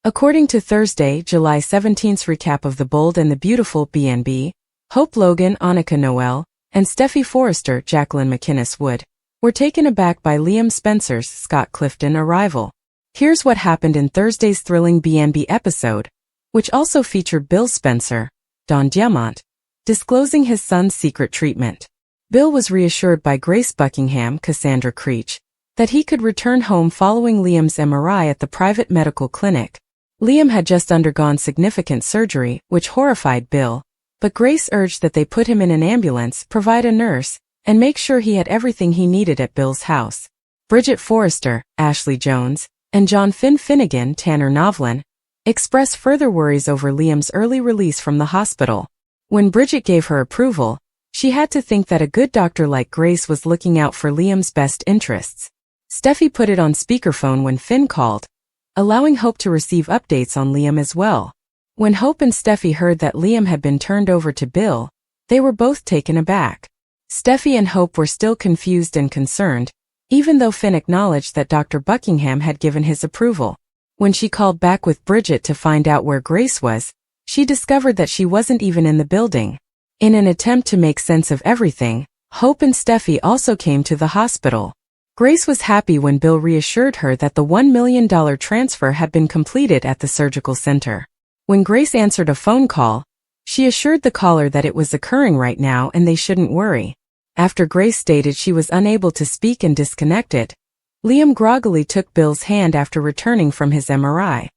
According to Thursday, July 17th's recap of The Bold and the Beautiful B&B, Hope Logan, Annika Noel, and Steffy Forrester, Jacqueline McInnes Wood, were taken aback by Liam Spencer's Scott Clifton arrival. Here's what happened in Thursday's thrilling B&B episode, which also featured Bill Spencer, Don Diamant, disclosing his son's secret treatment. Bill was reassured by Grace Buckingham, Cassandra Creech, that he could return home following Liam's MRI at the private medical clinic. Liam had just undergone significant surgery, which horrified Bill, but Grace urged that they put him in an ambulance, provide a nurse, and make sure he had everything he needed at Bill's house. Bridget Forrester, Ashley Jones, and John Finnegan, Tanner Novlin, expressed further worries over Liam's early release from the hospital. When Bridget gave her approval, she had to think that a good doctor like Grace was looking out for Liam's best interests. Steffi put it on speakerphone when Finn called, allowing Hope to receive updates on Liam as well. When Hope and Steffi heard that Liam had been turned over to Bill, they were both taken aback. Steffi and Hope were still confused and concerned, even though Finn acknowledged that Dr. Buckingham had given his approval. When she called back with Bridget to find out where Grace was, she discovered that she wasn't even in the building. In an attempt to make sense of everything, Hope and Steffi also came to the hospital. Grace was happy when Bill reassured her that the $1 million transfer had been completed at the surgical center. When Grace answered a phone call, she assured the caller that it was occurring right now and they shouldn't worry. After Grace stated she was unable to speak and disconnected, Liam groggily took Bill's hand after returning from his MRI.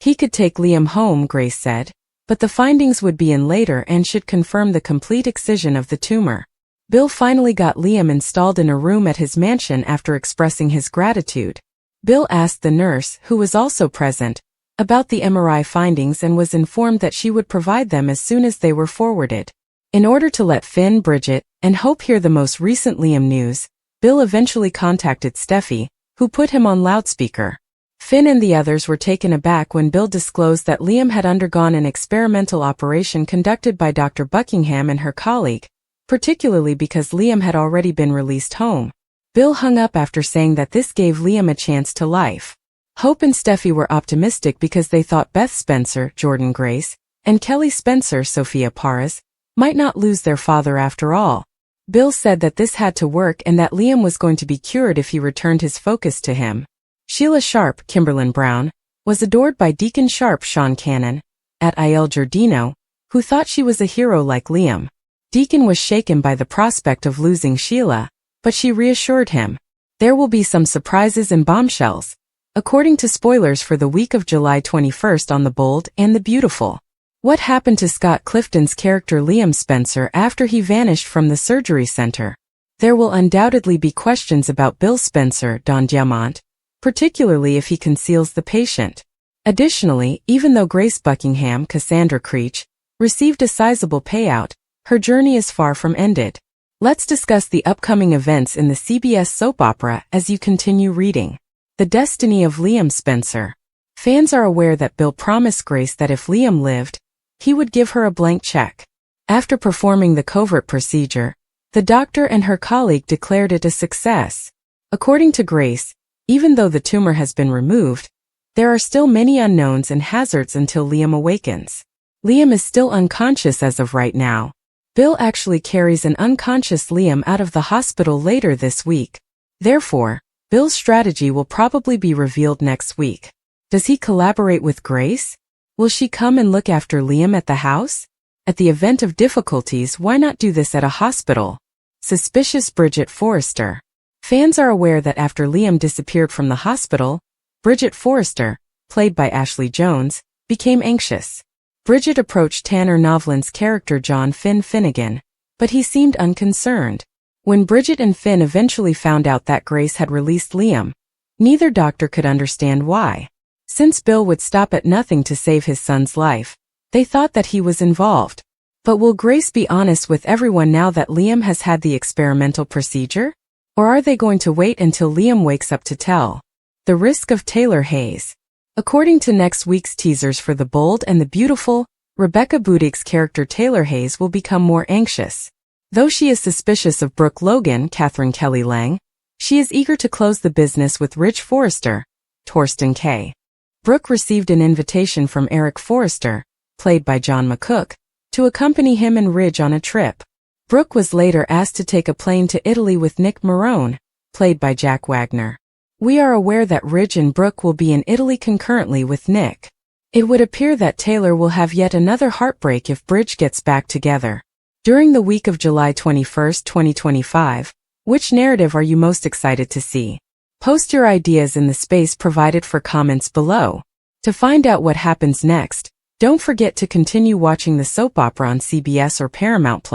He could take Liam home, Grace said, but the findings would be in later and should confirm the complete excision of the tumor. Bill finally got Liam installed in a room at his mansion after expressing his gratitude. Bill asked the nurse, who was also present, about the MRI findings and was informed that she would provide them as soon as they were forwarded. In order to let Finn, Bridget, and Hope hear the most recent Liam news, Bill eventually contacted Steffi, who put him on loudspeaker. Finn and the others were taken aback when Bill disclosed that Liam had undergone an experimental operation conducted by Dr. Buckingham and her colleague, particularly because Liam had already been released home. Bill hung up after saying that this gave Liam a chance to life. Hope and Steffi were optimistic because they thought Beth Spencer, Jordan Grace, and Kelly Spencer, Sophia Parras, might not lose their father after all. Bill said that this had to work and that Liam was going to be cured if he returned his focus to him. Sheila Sharp, Kimberlyn Brown, was adored by Deacon Sharp Sean Cannon, at Il Giardino, who thought she was a hero like Liam. Deacon was shaken by the prospect of losing Sheila, but she reassured him. There will be some surprises and bombshells, according to spoilers for the week of July 21st on The Bold and the Beautiful. What happened to Scott Clifton's character Liam Spencer after he vanished from the surgery center? There will undoubtedly be questions about Bill Spencer, Don Diamant, particularly if he conceals the patient. Additionally, even though Grace Buckingham, Cassandra Creech, received a sizable payout, her journey is far from ended. Let's discuss the upcoming events in the CBS soap opera as you continue reading. The destiny of Liam Spencer. Fans are aware that Bill promised Grace that if Liam lived, he would give her a blank check. After performing the covert procedure, the doctor and her colleague declared it a success. According to Grace, even though the tumor has been removed, there are still many unknowns and hazards until Liam awakens. Liam is still unconscious as of right now. Bill actually carries an unconscious Liam out of the hospital later this week. Therefore, Bill's strategy will probably be revealed next week. Does he collaborate with Grace? Will she come and look after Liam at the house? At the event of difficulties, why not do this at a hospital? Suspicious Bridget Forrester. Fans are aware that after Liam disappeared from the hospital, Bridget Forrester, played by Ashley Jones, became anxious. Bridget approached Tanner Novlin's character John Finnegan, but he seemed unconcerned. When Bridget and Finn eventually found out that Grace had released Liam, neither doctor could understand why. Since Bill would stop at nothing to save his son's life, they thought that he was involved. But will Grace be honest with everyone now that Liam has had the experimental procedure? Or are they going to wait until Liam wakes up to tell? The risk of Taylor Hayes. According to next week's teasers for The Bold and the Beautiful, Rebecca Budig's character Taylor Hayes will become more anxious. Though she is suspicious of Brooke Logan, Catherine Kelly Lang, she is eager to close the business with Rich Forrester, Torsten K. Brooke received an invitation from Eric Forrester, played by John McCook, to accompany him and Ridge on a trip. Brooke was later asked to take a plane to Italy with Nick Marone, played by Jack Wagner. We are aware that Ridge and Brooke will be in Italy concurrently with Nick. It would appear that Taylor will have yet another heartbreak if Bridge gets back together. During the week of July 21, 2025, which narrative are you most excited to see? Post your ideas in the space provided for comments below. To find out what happens next, don't forget to continue watching the soap opera on CBS or Paramount+.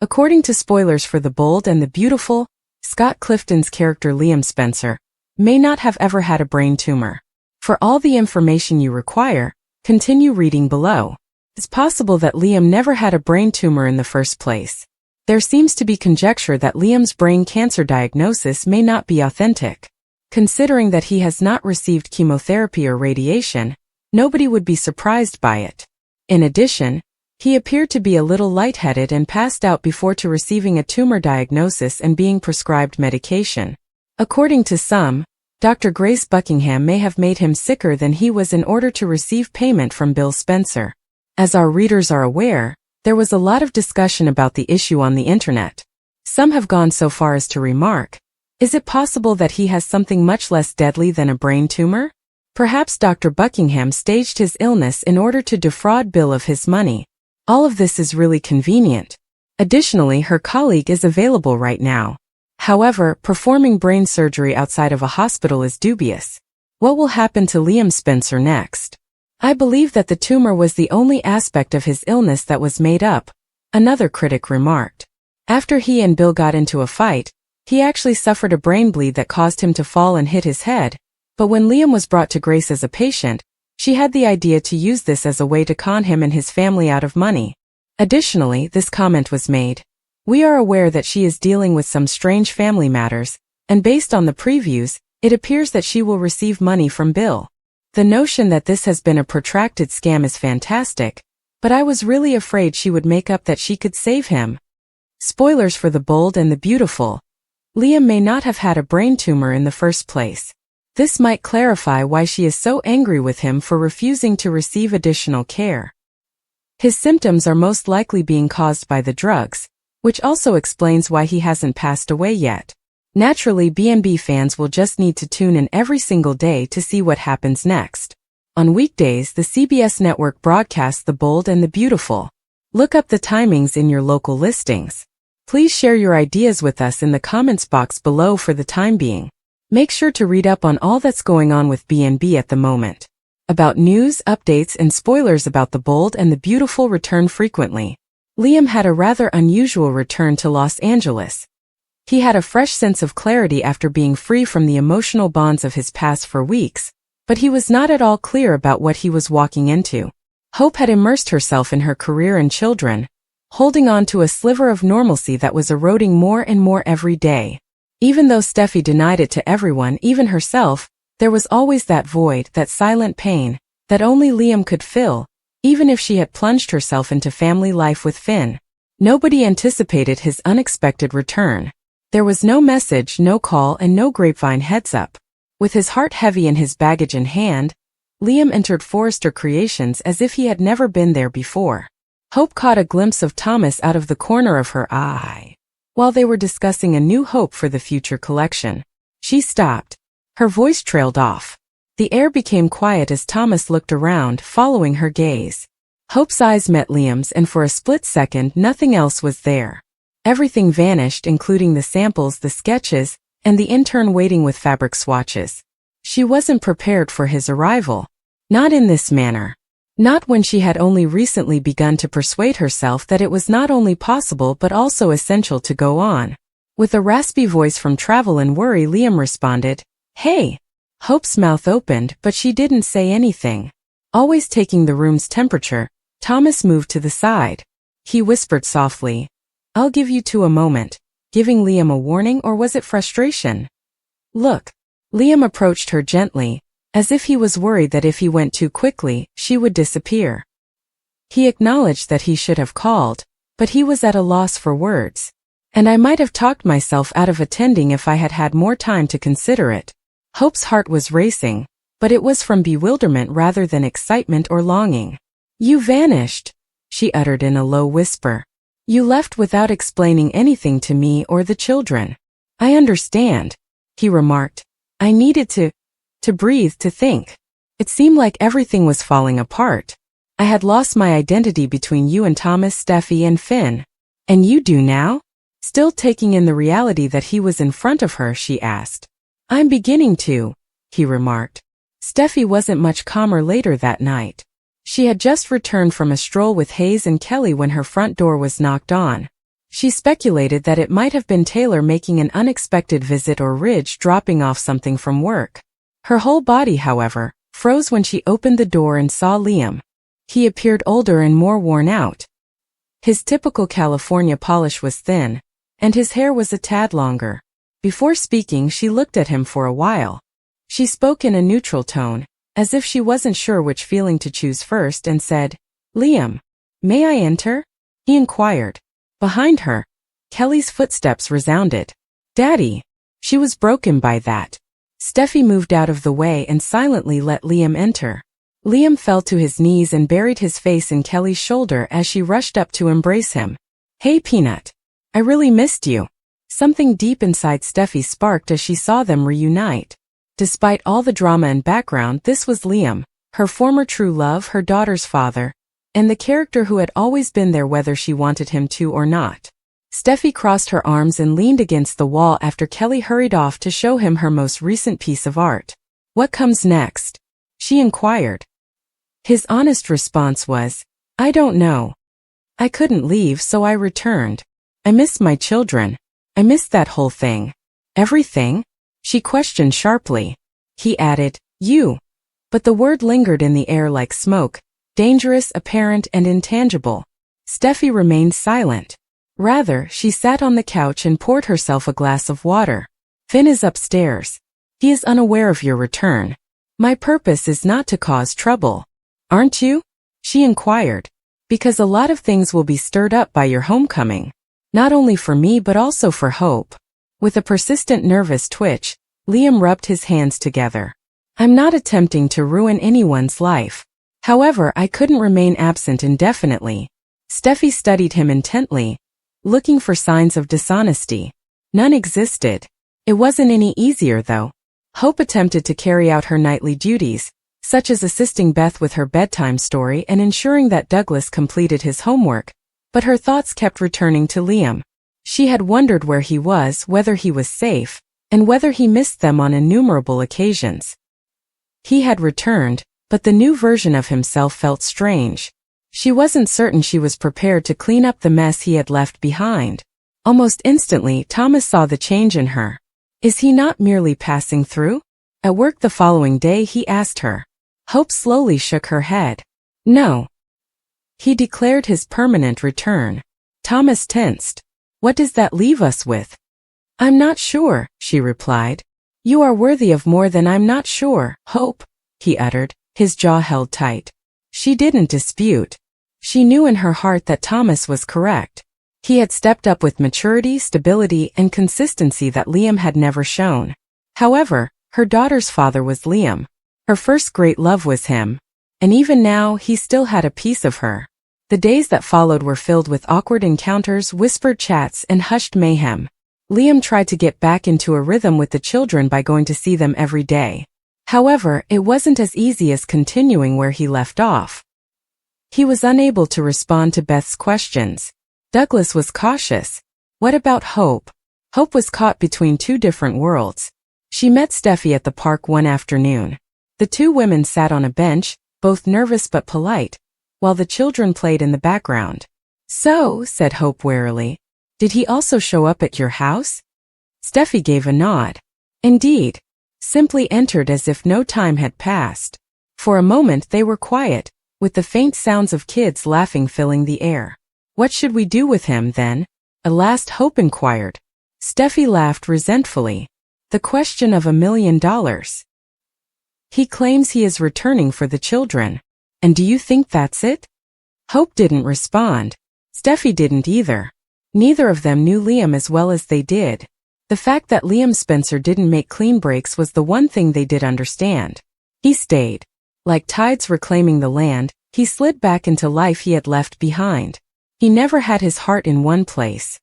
According to spoilers for The Bold and the Beautiful, Scott Clifton's character Liam Spencer may not have ever had a brain tumor. For all the information you require, continue reading below. It's possible that Liam never had a brain tumor in the first place. There seems to be conjecture that Liam's brain cancer diagnosis may not be authentic. Considering that he has not received chemotherapy or radiation, nobody would be surprised by it. In addition, he appeared to be a little lightheaded and passed out before receiving a tumor diagnosis and being prescribed medication. According to some, Dr. Grace Buckingham may have made him sicker than he was in order to receive payment from Bill Spencer. As our readers are aware, there was a lot of discussion about the issue on the internet. Some have gone so far as to remark, is it possible that he has something much less deadly than a brain tumor? Perhaps Dr. Buckingham staged his illness in order to defraud Bill of his money. All of this is really convenient. Additionally, her colleague is available right now. However, performing brain surgery outside of a hospital is dubious. What will happen to Liam Spencer next? I believe that the tumor was the only aspect of his illness that was made up, another critic remarked. After he and Bill got into a fight, he actually suffered a brain bleed that caused him to fall and hit his head, but when Liam was brought to Grace as a patient, she had the idea to use this as a way to con him and his family out of money. Additionally, this comment was made. We are aware that she is dealing with some strange family matters, and based on the previews, it appears that she will receive money from Bill. The notion that this has been a protracted scam is fantastic, but I was really afraid she would make up that she could save him. Spoilers for The Bold and the Beautiful. Liam may not have had a brain tumor in the first place. This might clarify why she is so angry with him for refusing to receive additional care. His symptoms are most likely being caused by the drugs, which also explains why he hasn't passed away yet. Naturally, B&B fans will just need to tune in every single day to see what happens next. On weekdays, the CBS network broadcasts The Bold and the Beautiful. Look up the timings in your local listings. Please share your ideas with us in the comments box below for the time being. Make sure to read up on all that's going on with B&B at the moment. About news, updates, and spoilers about The Bold and the Beautiful return frequently. Liam had a rather unusual return to Los Angeles. He had a fresh sense of clarity after being free from the emotional bonds of his past for weeks, but he was not at all clear about what he was walking into. Hope had immersed herself in her career and children, holding on to a sliver of normalcy that was eroding more and more every day. Even though Steffi denied it to everyone, even herself, there was always that void, that silent pain, that only Liam could fill, even if she had plunged herself into family life with Finn. Nobody anticipated his unexpected return. There was no message, no call, and no grapevine heads-up. With his heart heavy and his baggage in hand, Liam entered Forrester Creations as if he had never been there before. Hope caught a glimpse of Thomas out of the corner of her eye. While they were discussing a new Hope for the future collection, she stopped. Her voice trailed off. The air became quiet as Thomas looked around, following her gaze. Hope's eyes met Liam's, and for a split second nothing else was there. Everything vanished, including the samples, the sketches, and the intern waiting with fabric swatches. She wasn't prepared for his arrival. Not in this manner. Not when she had only recently begun to persuade herself that it was not only possible but also essential to go on. With a raspy voice from Travel and Worry, Liam responded, "Hey." Hope's mouth opened, but she didn't say anything. Always taking the room's temperature, Thomas moved to the side. He whispered softly, "I'll give you two a moment," giving Liam a warning, or was it frustration? "Look." Liam approached her gently, as if he was worried that if he went too quickly, she would disappear. He acknowledged that he should have called, but he was at a loss for words. "And I might have talked myself out of attending if I had had more time to consider it." Hope's heart was racing, but it was from bewilderment rather than excitement or longing. "You vanished," she uttered in a low whisper. "You left without explaining anything to me or the children." "I understand," he remarked. "I needed to breathe, to think. It seemed like everything was falling apart. I had lost my identity between you and Thomas, Steffi, and Finn." "And you do now?" Still taking in the reality that he was in front of her, she asked. "I'm beginning to," he remarked. Steffi wasn't much calmer later that night. She had just returned from a stroll with Hayes and Kelly when her front door was knocked on. She speculated that it might have been Taylor making an unexpected visit or Ridge dropping off something from work. Her whole body, however, froze when she opened the door and saw Liam. He appeared older and more worn out. His typical California polish was thin, and his hair was a tad longer. Before speaking, she looked at him for a while. She spoke in a neutral tone, as if she wasn't sure which feeling to choose first, and said, "Liam, may I enter?" he inquired. Behind her, Kelly's footsteps resounded. "Daddy!" She was broken by that. Steffi moved out of the way and silently let Liam enter. Liam fell to his knees and buried his face in Kelly's shoulder as she rushed up to embrace him. "Hey, Peanut. I really missed you." Something deep inside Steffi sparked as she saw them reunite. Despite all the drama and background, this was Liam, her former true love, her daughter's father, and the character who had always been there whether she wanted him to or not. Steffi crossed her arms and leaned against the wall after Kelly hurried off to show him her most recent piece of art. "What comes next?" she inquired. His honest response was, "I don't know. I couldn't leave, so I returned. I miss my children. I miss that whole thing." "Everything?" she questioned sharply. He added, "You." But the word lingered in the air like smoke, dangerous, apparent, and intangible. Steffi remained silent. Rather, she sat on the couch and poured herself a glass of water. "Finn is upstairs. He is unaware of your return. My purpose is not to cause trouble. Aren't you?" she inquired. "Because a lot of things will be stirred up by your homecoming. Not only for me but also for Hope." With a persistent nervous twitch, Liam rubbed his hands together. "I'm not attempting to ruin anyone's life. However, I couldn't remain absent indefinitely." Steffi studied him intently, looking for signs of dishonesty. None existed. It wasn't any easier, though. Hope attempted to carry out her nightly duties, such as assisting Beth with her bedtime story and ensuring that Douglas completed his homework, but her thoughts kept returning to Liam. She had wondered where he was, whether he was safe, and whether he missed them on innumerable occasions. He had returned, but the new version of himself felt strange. She wasn't certain she was prepared to clean up the mess he had left behind. Almost instantly, Thomas saw the change in her. Is he not merely passing through? At work the following day, he asked her. Hope slowly shook her head. No. He declared his permanent return. Thomas tensed. What does that leave us with? I'm not sure, she replied. You are worthy of more than I'm not sure, Hope, he uttered, his jaw held tight. She didn't dispute. She knew in her heart that Thomas was correct. He had stepped up with maturity, stability, and consistency that Liam had never shown. However, her daughter's father was Liam. Her first great love was him. And even now, he still had a piece of her. The days that followed were filled with awkward encounters, whispered chats, and hushed mayhem. Liam tried to get back into a rhythm with the children by going to see them every day. However, it wasn't as easy as continuing where he left off. He was unable to respond to Beth's questions. Douglas was cautious. What about Hope? Hope was caught between two different worlds. She met Steffi at the park one afternoon. The two women sat on a bench, both nervous but polite, while the children played in the background. So, said Hope warily, did he also show up at your house? Steffi gave a nod. Indeed. Simply entered as if no time had passed. For a moment they were quiet, with the faint sounds of kids laughing filling the air. What should we do with him, then? At last Hope inquired. Steffi laughed resentfully. The question of $1 million. He claims he is returning for the children. And do you think that's it? Hope didn't respond. Steffi didn't either. Neither of them knew Liam as well as they did. The fact that Liam Spencer didn't make clean breaks was the one thing they did understand. He stayed. Like tides reclaiming the land, he slid back into life he had left behind. He never had his heart in one place.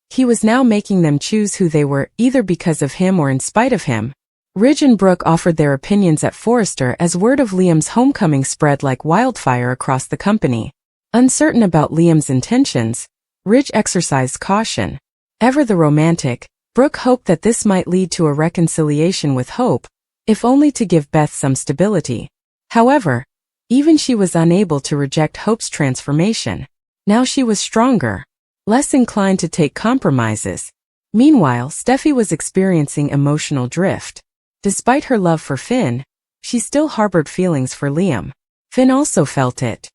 He was now making them choose who they were, either because of him or in spite of him. Ridge and Brooke offered their opinions at Forrester as word of Liam's homecoming spread like wildfire across the company. Uncertain about Liam's intentions, Ridge exercised caution. Ever the romantic, Brooke hoped that this might lead to a reconciliation with Hope, if only to give Beth some stability. However, even she was unable to reject Hope's transformation. Now she was stronger, less inclined to take compromises. Meanwhile, Steffi was experiencing emotional drift. Despite her love for Finn, she still harbored feelings for Liam. Finn also felt it.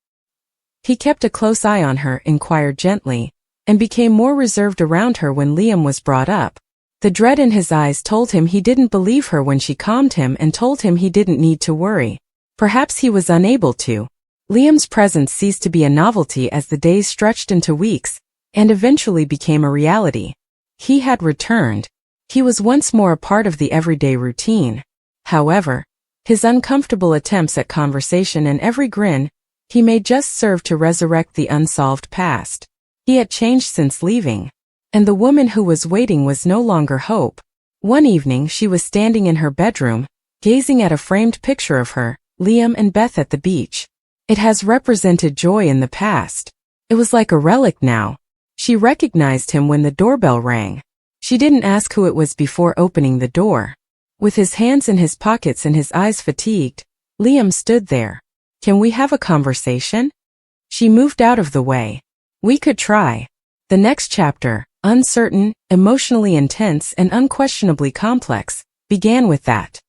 He kept a close eye on her, inquired gently, and became more reserved around her when Liam was brought up. The dread in his eyes told him he didn't believe her when she calmed him and told him he didn't need to worry. Perhaps he was unable to. Liam's presence ceased to be a novelty as the days stretched into weeks, and eventually became a reality. He had returned. He was once more a part of the everyday routine. However, his uncomfortable attempts at conversation and every grin he made just served to resurrect the unsolved past. He had changed since leaving, and the woman who was waiting was no longer Hope. One evening she was standing in her bedroom, gazing at a framed picture of her, Liam and Beth at the beach. It has represented joy in the past. It was like a relic now. She recognized him when the doorbell rang. She didn't ask who it was before opening the door. With his hands in his pockets and his eyes fatigued, Liam stood there. "Can we have a conversation?" She moved out of the way. "We could try." The next chapter, uncertain, emotionally intense and unquestionably complex, began with that.